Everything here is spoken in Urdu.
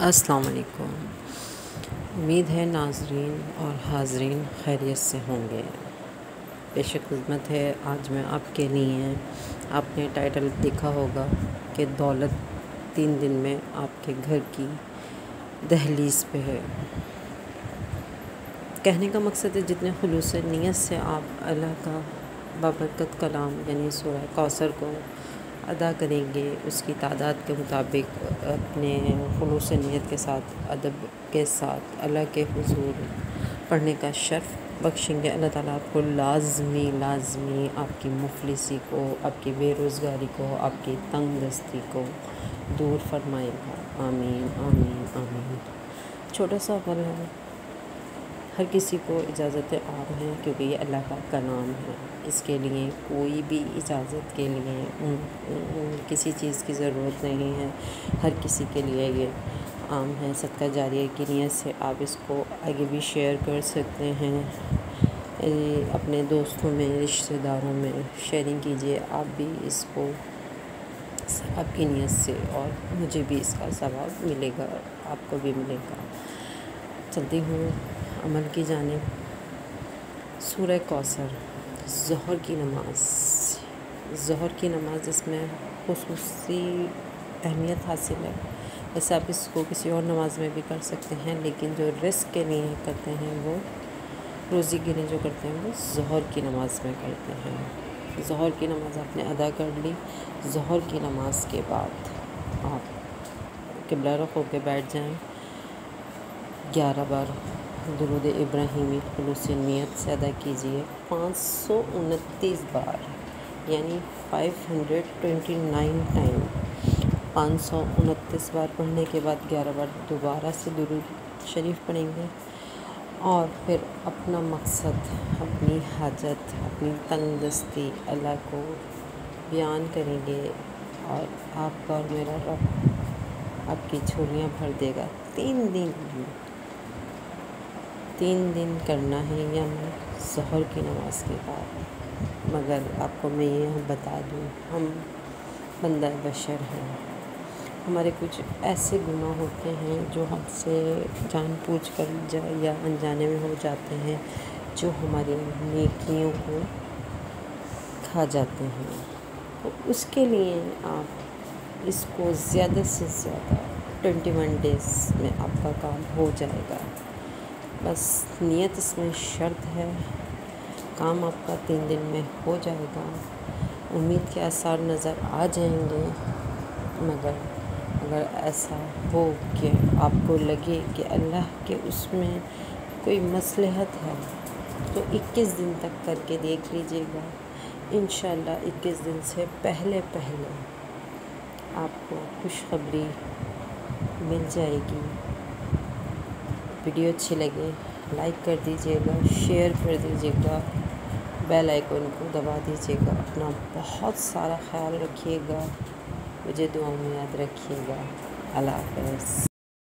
السلام علیکم۔ امید ہے ناظرین اور حاضرین خیریت سے ہوں گے۔ بیشک خدمت ہے آج میں آپ کے لیے، آپ نے ٹائٹل دیکھا ہوگا کہ دولت 3 دن میں آپ کے گھر کی دہلیز پہ ہے۔ کہنے کا مقصد ہے جتنے خلوص نیت سے آپ اللہ کا بابرکت کلام یعنی سورہ کوثر کو ادا کریں گے، اس کی تعداد کے مطابق اپنے خلوص نیت کے ساتھ، ادب کے ساتھ اللہ کے حضور پڑھنے کا شرف بخشیں گے۔ اللہ تعالیٰ آپ کو لازمی آپ کی مفلسی کو، آپ کی بے روزگاری کو، آپ کی تنگ دستی کو دور فرمائے گا۔ آمین آمین آمین۔ چھوٹا سا عمل ہے، ہر کسی کو اجازت عام ہے کیونکہ یہ اللہ کا کلام ہے۔ اس کے لیے کوئی بھی اجازت کے لیے کسی چیز کی ضرورت نہیں ہے، ہر کسی کے لیے یہ عام ہے۔ صدقہ جاریہ کی نیت سے آپ اس کو آگے بھی شیئر کر سکتے ہیں، اپنے دوستوں میں، رشتہ داروں میں شیئرنگ کیجیے۔ آپ بھی اس کو ثواب کی نیت سے، اور مجھے بھی اس کا ثواب ملے گا، آپ کو بھی ملے گا۔ چلتی ہوں عمل کی جانب۔ سورہ کوثر، ظہر کی نماز اس میں خصوصی اہمیت حاصل ہے۔ ویسے آپ اس کو کسی اور نماز میں بھی کر سکتے ہیں، لیکن جو رزق کے لیے کرتے ہیں، وہ روزی کے لیے جو کرتے ہیں، وہ ظہر کی نماز میں کرتے ہیں۔ ظہر کی نماز آپ نے ادا کر لی۔ ظہر کی نماز کے بعد آپ قبلہ رخ ہو کے بیٹھ جائیں۔ 11 بار درود ابراہیمی خلوص نیت سے ادا کیجیے۔ 529 بار یعنی 529 ٹائم 529 بار پڑھنے کے بعد 11 بار دوبارہ سے درود شریف پڑھیں گے، اور پھر اپنا مقصد، اپنی حاجت، اپنی تنگ دستی اللہ کو بیان کریں گے، اور آپ کا اور میرا رب آپ کی جھولیاں بھر دے گا۔ 3 دن کرنا ہے یا ظہر کی نماز کے بعد۔ مگر آپ کو میں یہ بتا دوں، ہم بندہ بشر ہیں، ہمارے کچھ ایسے گناہ ہوتے ہیں جو ہم سے جان بوجھ کر یا انجانے میں ہو جاتے ہیں، جو ہماری نیکیوں کو کھا جاتے ہیں۔ تو اس کے لیے آپ اس کو زیادہ سے زیادہ 21 ڈیز میں آپ کا کام ہو جائے گا۔ بس نیت اس میں شرط ہے، کام آپ کا 3 دن میں ہو جائے گا۔ امید کے آثار نظر آ جائیں گے، مگر اگر ایسا ہو کہ آپ کو لگے کہ اللہ کے اس میں کوئی مصلحت ہے، تو 21 دن تک کر کے دیکھ لیجیے گا۔ انشاءاللہ 21 دن سے پہلے آپ کو خوشخبری مل جائے گی۔ ویڈیو اچھی لگے لائک کر دیجیے گا، شیئر کر دیجیے گا، بیل آئیکن کو دبا دیجیے گا۔ اپنا بہت سارا خیال رکھیے گا، مجھے دعاؤں میں یاد رکھیے گا۔ اللہ حافظ۔